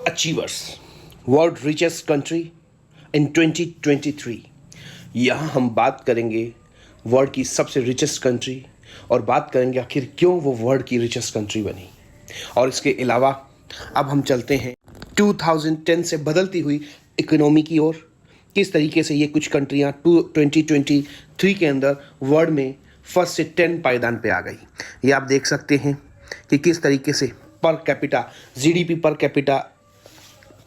Achievers world richest country in 2023। यहाँ हम बात करेंगे वर्ल्ड की सबसे रिचेस्ट कंट्री और बात करेंगे आखिर क्यों वो वर्ल्ड की रिचेस्ट कंट्री बनी। और इसके अलावा अब हम चलते हैं 2010 से बदलती हुई इकोनॉमी की ओर, किस तरीके से ये कुछ कंट्रियाँ 2023 के अंदर वर्ल्ड में फर्स्ट से 10 पायदान पे आ गई। ये आप देख सकते हैं कि किस तरीके से per capita GDP per capita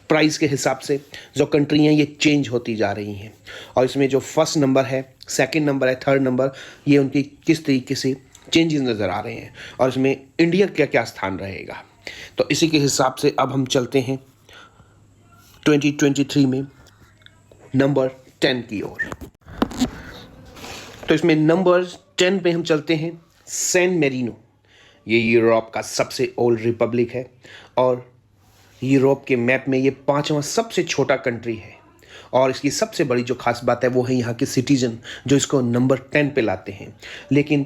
price के हिसाब से जो कंट्री हैं ये चेंज होती जा रही हैं। और इसमें जो फर्स्ट नंबर है, सेकंड नंबर है, थर्ड नंबर, ये उनकी किस तरीके से चेंजेस नज़र आ रहे हैं और इसमें इंडिया क्या क्या स्थान रहेगा। तो इसी के हिसाब से अब हम चलते हैं 2023 में नंबर 10 की ओर। तो इसमें नंबर 10 पे हम चलते हैं सैन मेरिनो। ये यूरोप का सबसे ओल्ड रिपब्लिक है और यूरोप के मैप में ये 5वां सबसे छोटा कंट्री है। और इसकी सबसे बड़ी जो खास बात है वो है यहाँ के सिटीजन जो इसको नंबर 10 पे लाते हैं। लेकिन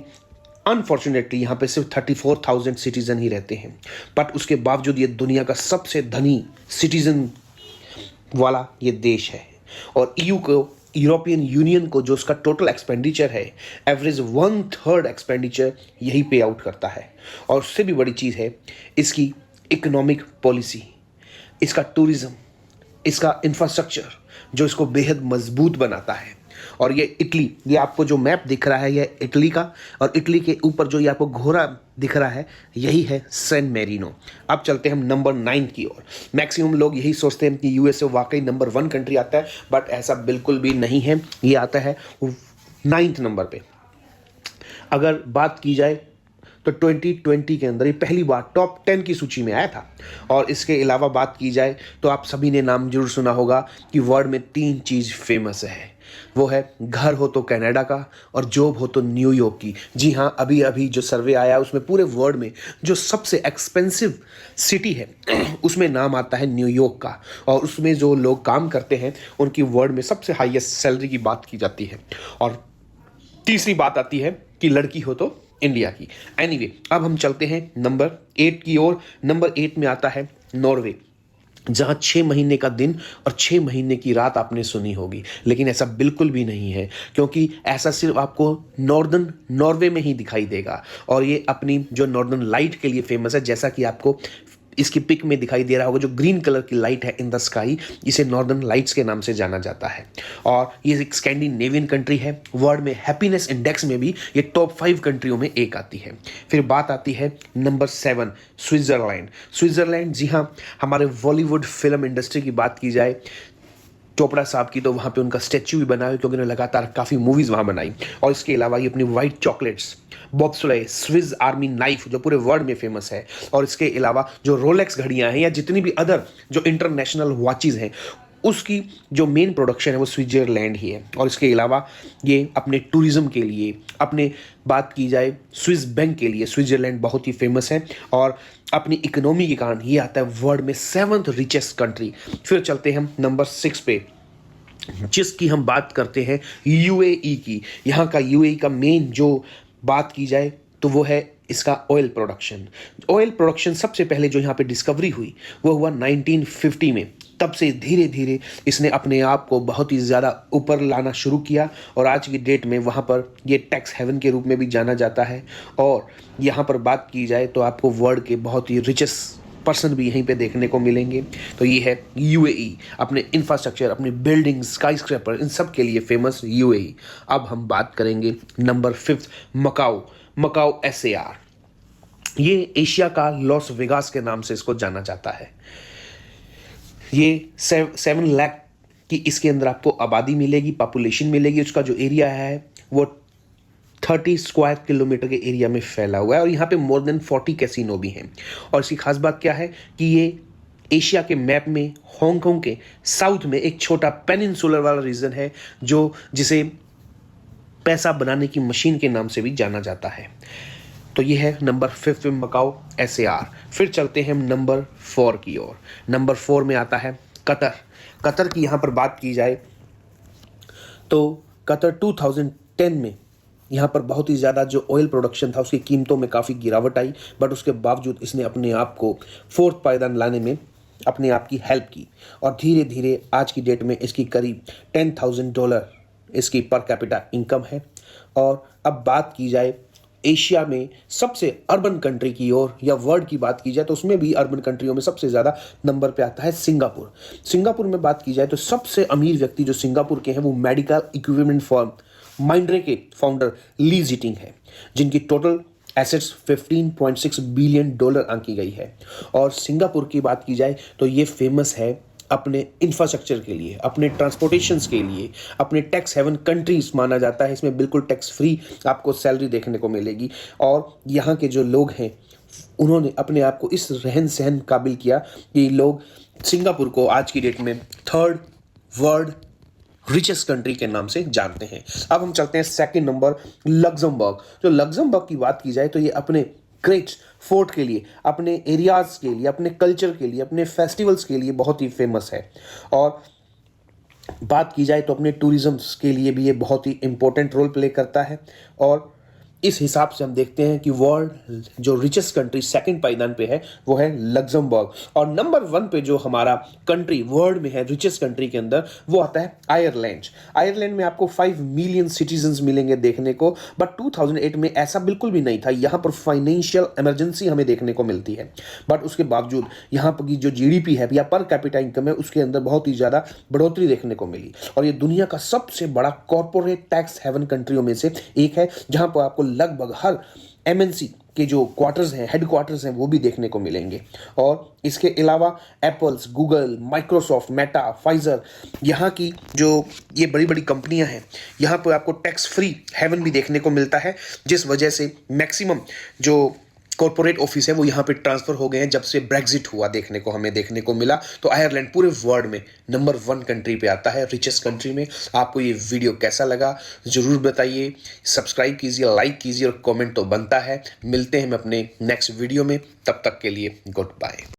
अनफॉर्चुनेटली यहाँ पे सिर्फ 34,000 सिटीजन ही रहते हैं, बट उसके बावजूद ये दुनिया का सबसे धनी सिटीजन वाला ये देश है। और ईयू को, यूरोपियन यूनियन को जो उसका टोटल एक्सपेंडिचर है, एवरेज 1/3 एक्सपेंडिचर यही पे आउट करता है। और उससे भी बड़ी चीज़ है इसकी इकोनॉमिक पॉलिसी, इसका टूरिज्म, इसका इंफ्रास्ट्रक्चर जो इसको बेहद मजबूत बनाता है। और ये इटली, ये आपको जो मैप दिख रहा है ये इटली का, और इटली के ऊपर जो ये आपको घोड़ा दिख रहा है यही है सैन मेरिनो। अब चलते हैं हम नंबर 9 की ओर। मैक्सिमम लोग यही सोचते हैं कि यूएसए वाकई नंबर 1 कंट्री आता है, बट ऐसा बिल्कुल भी नहीं है। ये आता है 9th नंबर पे। अगर बात की जाए तो 2020 के अंदर ये पहली बार टॉप 10 की सूची में आया था। और इसके अलावा बात की जाए तो आप सभी ने नाम जरूर सुना होगा कि वर्ल्ड में 3 चीज़ फेमस है। वो है घर हो तो कनाडा का, और जॉब हो तो न्यूयॉर्क की। जी हाँ, अभी अभी जो सर्वे आया उसमें पूरे वर्ल्ड में जो सबसे एक्सपेंसिव सिटी है उसमें नाम आता है न्यूयॉर्क का। और उसमें जो लोग काम करते हैं उनकी वर्ल्ड में सबसे हाईएस्ट सैलरी की बात की जाती है। और तीसरी बात आती है कि लड़की हो तो इंडिया की। एनीवे, अब हम चलते हैं नंबर 8 की ओर। नंबर 8 में आता है नॉर्वे, जहां 6 महीने का दिन और 6 महीने की रात आपने सुनी होगी, लेकिन ऐसा बिल्कुल भी नहीं है, क्योंकि ऐसा सिर्फ आपको नॉर्दर्न नॉर्वे में ही दिखाई देगा। और ये अपनी जो नॉर्दर्न लाइट के लिए फेमस है, जैसा कि आपको इसकी पिक में दिखाई दे रहा होगा, जो ग्रीन कलर की लाइट है इन द स्काई, इसे नॉर्दर्न लाइट्स के नाम से जाना जाता है। और ये एक स्कैंडिनेवियन कंट्री है। वर्ल्ड में हैप्पीनेस इंडेक्स में भी ये टॉप 5 कंट्रियों में एक आती है। फिर बात आती है नंबर 7 स्विट्जरलैंड। स्विट्जरलैंड, जी हाँ, हमारे बॉलीवुड फिल्म इंडस्ट्री की बात की जाए चोपड़ा साहब की, तो वहाँ पे उनका स्टैच्यू भी बना है, क्योंकि उन्होंने लगातार काफ़ी मूवीज़ वहाँ बनाई। और इसके अलावा ये अपनी white chocolates, bobsleigh, Swiss army knife जो पूरे वर्ल्ड में फेमस है। और इसके अलावा जो रोलेक्स घड़ियाँ हैं या जितनी भी अदर जो इंटरनेशनल वॉचेज़ हैं, उसकी जो मेन प्रोडक्शन है वो स्विट्जरलैंड ही है। और इसके अलावा ये अपने टूरिज़्म के लिए, अपने बात की जाए स्विस बैंक के लिए, स्विट्जरलैंड बहुत ही फेमस है। और अपनी इकोनॉमी के कारण ये आता है वर्ल्ड में 7th रिचेस्ट कंट्री। फिर चलते हैं हम नंबर 6 पे, जिसकी हम बात करते हैं यूएई की। यहाँ का यूएई का मेन जो बात की जाए तो वो है इसका ऑयल प्रोडक्शन। ऑयल प्रोडक्शन सबसे पहले जो यहाँ पे डिस्कवरी हुई वो हुआ 1950 में। तब से धीरे धीरे इसने अपने आप को बहुत ही ज़्यादा ऊपर लाना शुरू किया, और आज की डेट में वहाँ पर ये टैक्स हेवन के रूप में भी जाना जाता है। और यहाँ पर बात की जाए तो आपको वर्ल्ड के बहुत ही रिचेस्ट पर्सन भी यहीं पे देखने को मिलेंगे। तो ये है यूएई, अपने इंफ्रास्ट्रक्चर, अपनी बिल्डिंग, स्काई स्क्रैपर, इन सब के लिए फेमस यूएई। अब हम बात करेंगे नंबर 5 मकाओ। मकाओ एसएआर, ये एशिया का लॉस वेगास के नाम से इसको जाना जाता है। ये 7 लाख की इसके अंदर आपको आबादी मिलेगी, पॉपुलेशन मिलेगी। उसका जो एरिया है वो 30 स्क्वायर किलोमीटर के एरिया में फैला हुआ है। और यहाँ पे मोर देन 40 कैसीनो भी हैं। और इसकी खास बात क्या है कि ये एशिया के मैप में हांगकांग के साउथ में एक छोटा पेनिनसुलर वाला रीजन है, जो जिसे पैसा बनाने की मशीन के नाम से भी जाना जाता है। तो ये है नंबर 5 में मकाओ एसएआर। फिर चलते हैं नंबर 4 की ओर। नंबर 4 में आता है कतर। कतर की यहाँ पर बात की जाए तो कतर 2010 में यहाँ पर बहुत ही ज़्यादा जो ऑयल प्रोडक्शन था उसकी कीमतों में काफ़ी गिरावट आई, बट उसके बावजूद इसने अपने आप को 4th पायदान लाने में अपने आप की हेल्प की और धीरे धीरे आज की डेट में इसकी करीब $10,000 इसकी पर कैपिटा इनकम है। और अब बात की जाए एशिया में सबसे अर्बन कंट्री की ओर या वर्ल्ड की बात की जाए तो उसमें भी अर्बन कंट्रियों में सबसे ज़्यादा नंबर पे आता है सिंगापुर। सिंगापुर में बात की जाए तो सबसे अमीर व्यक्ति जो सिंगापुर के हैं वो मेडिकल इक्विपमेंट फर्म माइंड्रे के फाउंडर ली जिटिंग है, जिनकी टोटल एसेट्स $15.6 बिलियन आंकी गई है। और सिंगापुर की बात की जाए तो ये फेमस है अपने इंफ्रास्ट्रक्चर के लिए, अपने ट्रांसपोर्टेशंस के लिए, अपने टैक्स हेवन कंट्रीज माना जाता है। इसमें बिल्कुल टैक्स फ्री आपको सैलरी देखने को मिलेगी। और यहाँ के जो लोग हैं उन्होंने अपने आप को इस रहन सहन काबिल किया कि लोग सिंगापुर को आज की डेट में थर्ड वर्ल्ड रिचेस्ट कंट्री के नाम से जानते हैं। अब हम चलते हैं सेकंड नंबर लग्जमबर्ग। जो लग्जमबर्ग की बात की जाए तो ये अपने ग्रेट फोर्ट के लिए, अपने एरियाज के लिए, अपने कल्चर के लिए, अपने फेस्टिवल्स के लिए बहुत ही फेमस है। और बात की जाए तो अपने टूरिज्म के लिए भी ये बहुत ही इंपॉर्टेंट रोल प्ले करता है। और इस हिसाब से हम देखते हैं कि वर्ल्ड जो रिचेस्ट कंट्री सेकंड पायदान पे है वो है लग्जमबर्ग। और नंबर 1 पे जो हमारा कंट्री वर्ल्ड में है रिचेस्ट कंट्री के अंदर वो आता है आयरलैंड। आयरलैंड में आपको 5 मिलियन सिटीजन्स मिलेंगे देखने को, बट 2008 में ऐसा बिल्कुल भी नहीं था। यहाँ पर फाइनेंशियल इमरजेंसी हमें देखने को मिलती है, बट उसके बावजूद यहाँ पर की जो जीडीपी है या पर कैपिटा इनकम है उसके अंदर बहुत ही ज़्यादा बढ़ोतरी देखने को मिली। और ये दुनिया का सबसे बड़ा कॉर्पोरेट टैक्स हेवन कंट्रियों में से एक है, जहाँ पर आपको लगभग हर एमएनसी के जो क्वार्टर्स हैं, हेड क्वार्टर्स हैं, वो भी देखने को मिलेंगे। और इसके अलावा apples, Google, Microsoft, Meta, Pfizer, यहाँ की जो ये बड़ी बड़ी कंपनियां हैं, यहाँ पर आपको टैक्स फ्री हेवन भी देखने को मिलता है, जिस वजह से मैक्सिमम जो कॉर्पोरेट ऑफिस है वो यहाँ पे ट्रांसफर हो गए हैं जब से ब्रेग्जिट हुआ हमें देखने को मिला। तो आयरलैंड पूरे वर्ल्ड में नंबर 1 कंट्री पे आता है, रिचेस्ट कंट्री में। आपको ये वीडियो कैसा लगा ज़रूर बताइए, सब्सक्राइब कीजिए, लाइक कीजिए और कमेंट तो बनता है। मिलते हैं हम अपने नेक्स्ट वीडियो में, तब तक के लिए गुड बाय।